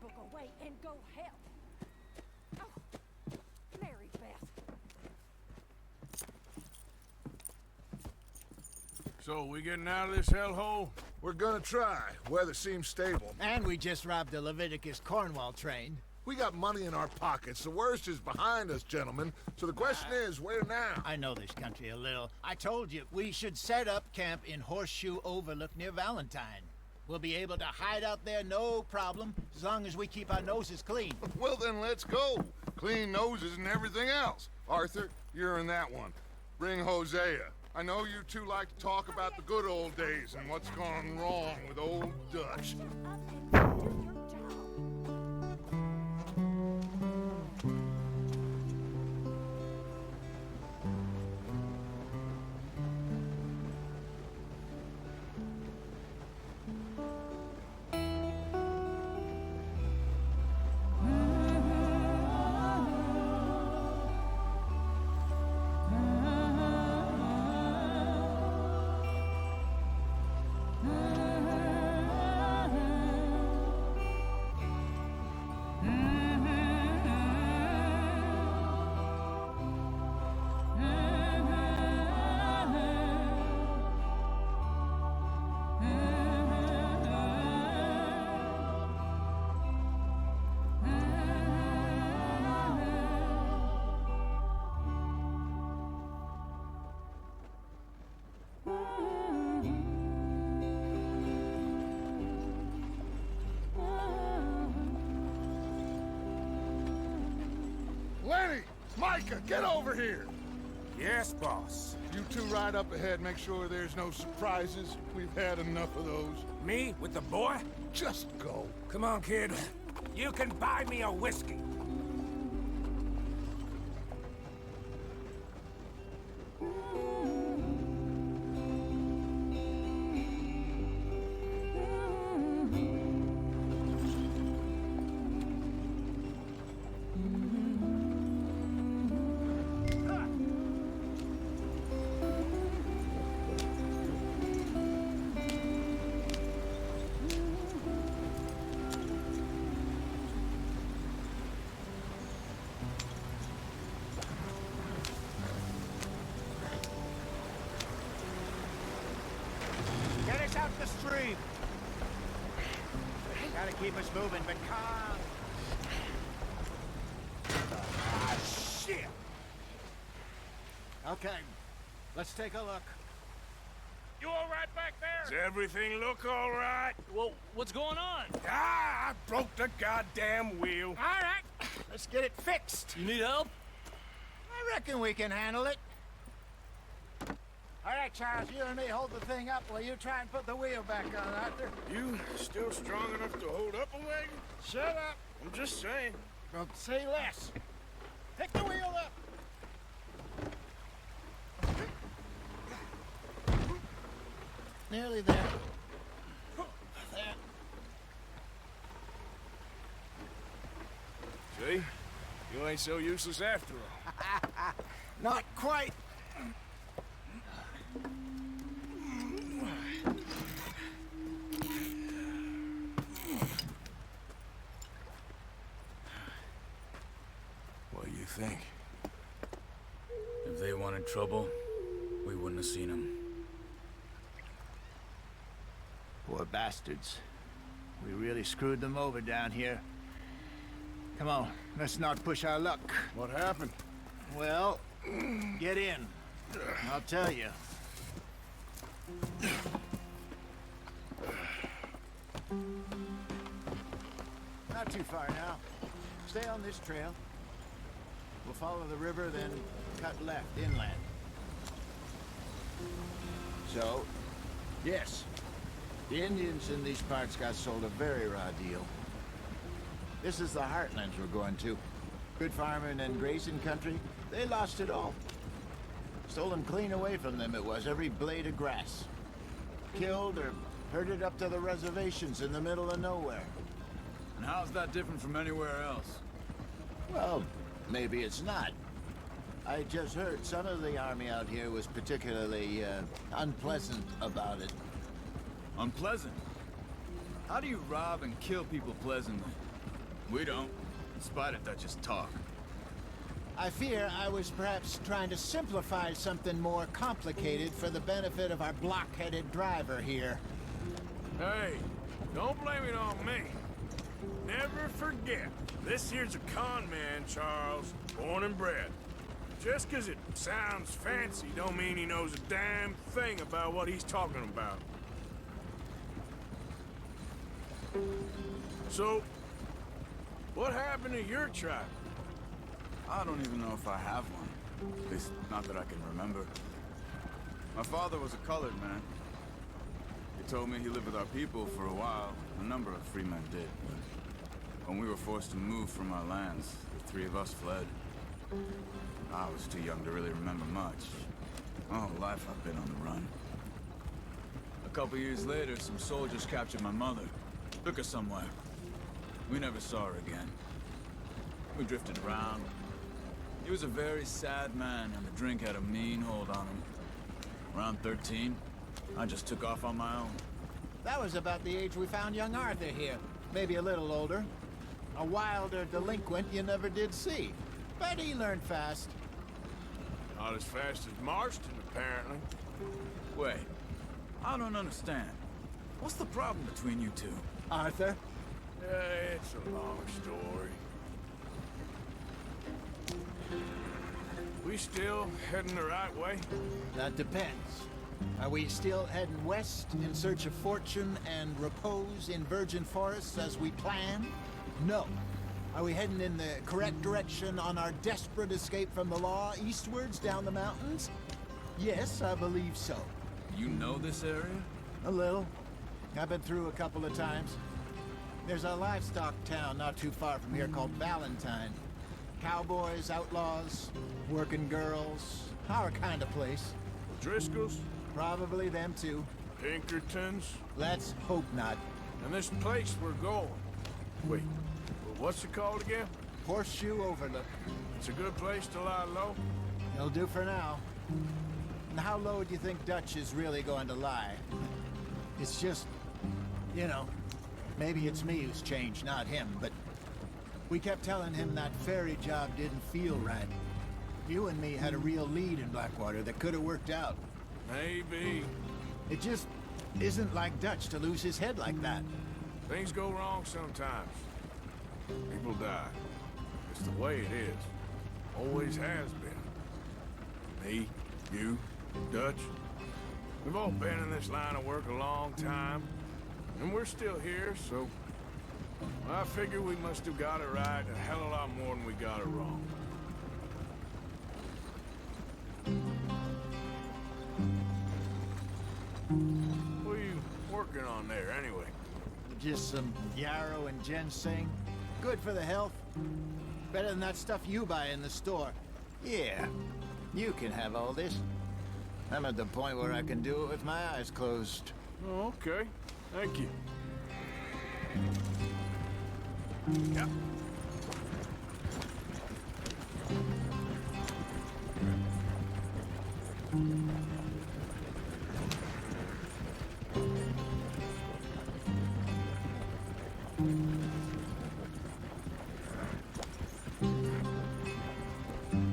book away and go help. Oh, Mary Beth. So, we getting out of this hellhole? We're gonna try. Weather seems stable. And we just robbed the Leviticus Cornwall train. We got money in our pockets. The worst is behind us, gentlemen. So the question is, where now? I know this country a little. I told you, we should set up camp in Horseshoe Overlook near Valentine. We'll be able to hide out there no problem, as long as we keep our noses clean. Well, then let's go. Clean noses and everything else. Arthur, you're in that one. Bring Hosea. I know you two like to talk about the good old days and what's gone wrong with old Dutch. Up and do your job. Lenny! Micah, get over here! Yes, boss. You two ride up ahead, make sure there's no surprises. We've had enough of those. Me with the boy? Just go. Come on, kid. You can buy me a whiskey. Get us out the stream. Gotta keep us moving, but calm. Ah, shit! Okay, let's take a look. You all right back there? Does everything look all right? Well, what's going on? Ah, I broke the goddamn wheel. All right, let's get it fixed. You need help? I reckon we can handle it. All right, Charles, you and me hold the thing up while you try and put the wheel back on, Arthur. You still strong enough to hold up a wagon? Shut up. I'm just saying. Well, say less. Pick the wheel up. Nearly there. There. See? You ain't so useless after all. Not quite. What do you think? If they wanted trouble, we wouldn't have seen them. Poor bastards. We really screwed them over down here. Come on, let's not push our luck. What happened? Well, get in. I'll tell you. Not too far now. Stay on this trail. We'll follow the river, then cut left inland. So, yes, the Indians in these parts got sold a very raw deal. This is the heartlands we're going to. Good farming and grazing country, they lost it all. Stolen clean away from them it was, every blade of grass. Killed or herded up to the reservations in the middle of nowhere. And how's that different from anywhere else? Well, maybe it's not. I just heard some of the army out here was particularly, unpleasant about it. Unpleasant? How do you rob and kill people pleasantly? We don't. Spider Dutch's talk. I fear I was perhaps trying to simplify something more complicated for the benefit of our block-headed driver here. Hey, don't blame it on me. Never forget, this here's a con man, Charles, born and bred. Just 'cause it sounds fancy don't mean he knows a damn thing about what he's talking about. So, what happened to your tribe? I don't even know if I have one. At least, not that I can remember. My father was a colored man. He told me he lived with our people for a while. A number of free men did, but when we were forced to move from our lands, the three of us fled. I was too young to really remember much. My whole life I've been on the run. A couple years later, some soldiers captured my mother. Took her somewhere. We never saw her again. We drifted around. He was a very sad man, and the drink had a mean hold on him. Around 13, I just took off on my own. That was about the age we found young Arthur here. Maybe a little older. A wilder delinquent you never did see. But he learned fast. Not as fast as Marston, apparently. Wait, I don't understand. What's the problem between you two? Arthur? It's a long story. We still heading the right way? That depends. Are we still heading west in search of fortune and repose in virgin forests as we planned? No. Are we heading in the correct direction on our desperate escape from the law eastwards down the mountains? Yes, I believe so. You know this area? A little. I've been through a couple of times. There's a livestock town not too far from here called Valentine. Cowboys, outlaws, working girls, our kind of place. Driscoll's? Probably them too. Pinkertons? Let's hope not. And this place we're going. Wait, what's it called again? Horseshoe Overlook. It's a good place to lie low? It'll do for now. And how low do you think Dutch is really going to lie? It's just, you know, maybe it's me who's changed, not him, but we kept telling him that ferry job didn't feel right. You and me had a real lead in Blackwater that could have worked out. Maybe. It just isn't like Dutch to lose his head like that. Things go wrong sometimes. People die. It's the way it is. Always has been. Me, you, Dutch. We've all been in this line of work a long time. And we're still here, so... I figure we must have got it right a hell of a lot more than we got it wrong. What are you working on there, anyway? Just some yarrow and ginseng. Good for the health. Better than that stuff you buy in the store. Yeah, you can have all this. I'm at the point where I can do it with my eyes closed. Oh, okay. Thank you. Yep.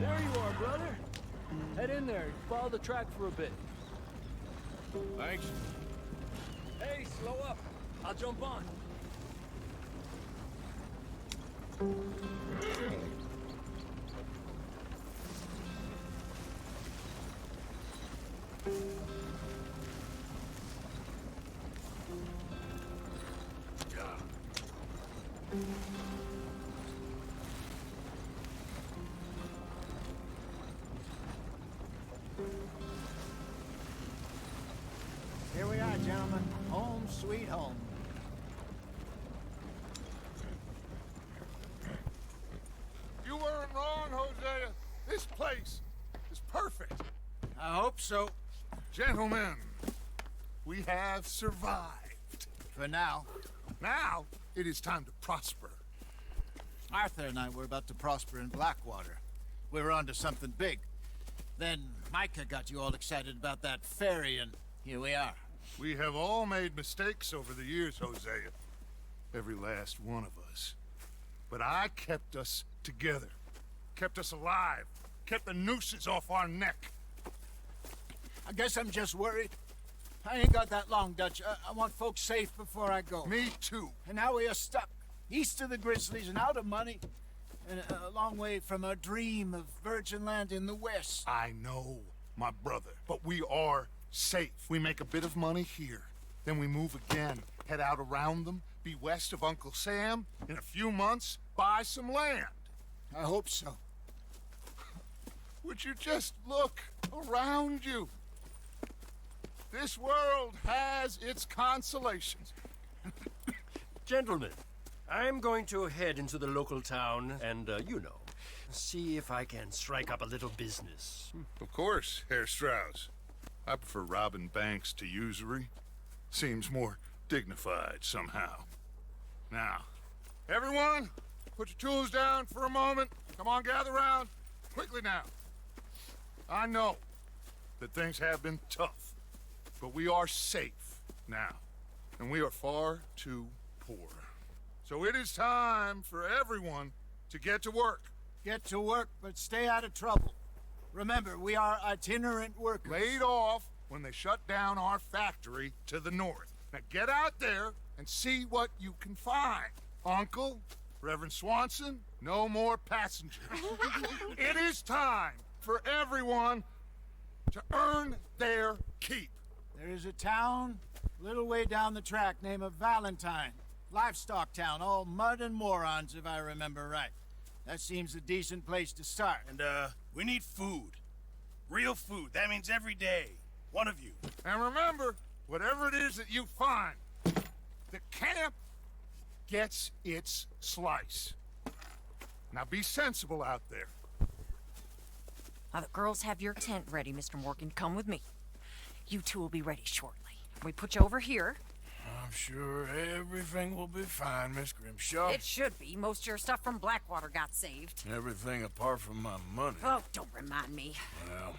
There you are, brother. Head in there. Follow the track for a bit. Thanks. Hey, slow up. I'll jump on. Here we are, gentlemen. Home sweet home. You weren't wrong, Hosea. This place is perfect. I hope so. Gentlemen, we have survived. For now. Now, it is time to prosper. Arthur and I were about to prosper in Blackwater. We were onto something big. Then Micah got you all excited about that ferry, and here we are. We have all made mistakes over the years, Hosea. Every last one of us. But I kept us together. Kept us alive. Kept the nooses off our neck. I guess I'm just worried. I ain't got that long, Dutch. I want folks safe before I go. Me too. And now we are stuck, east of the Grizzlies and out of money, and a long way from our dream of virgin land in the west. I know, my brother, but we are safe. We make a bit of money here, then we move again, head out around them, be west of Uncle Sam, in a few months, buy some land. I hope so. Would you just look around you? This world has its consolations. Gentlemen, I'm going to head into the local town and, see if I can strike up a little business. Of course, Herr Strauss. I prefer robbing banks to usury. Seems more dignified somehow. Now, everyone, put your tools down for a moment. Come on, gather round. Quickly now. I know that things have been tough, but we are safe now, and we are far too poor. So it is time for everyone to get to work. Get to work, but stay out of trouble. Remember, we are itinerant workers. Laid off when they shut down our factory to the north. Now get out there and see what you can find. Uncle, Reverend Swanson, no more passengers. It is time for everyone to earn their keep. There is a town a little way down the track named Valentine. Livestock town, all mud and morons, if I remember right. That seems a decent place to start. And, we need food. Real food. That means every day. One of you. And remember, whatever it is that you find, the camp gets its slice. Now be sensible out there. Now, the girls have your tent ready, Mr. Morgan. Come with me. You two will be ready shortly. We put you over here. I'm sure everything will be fine, Miss Grimshaw. It should be. Most of your stuff from Blackwater got saved. Everything apart from my money. Oh, don't remind me. Well,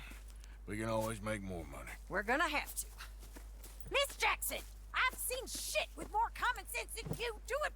we can always make more money. We're gonna have to. Miss Jackson, I've seen shit with more common sense than you. Do it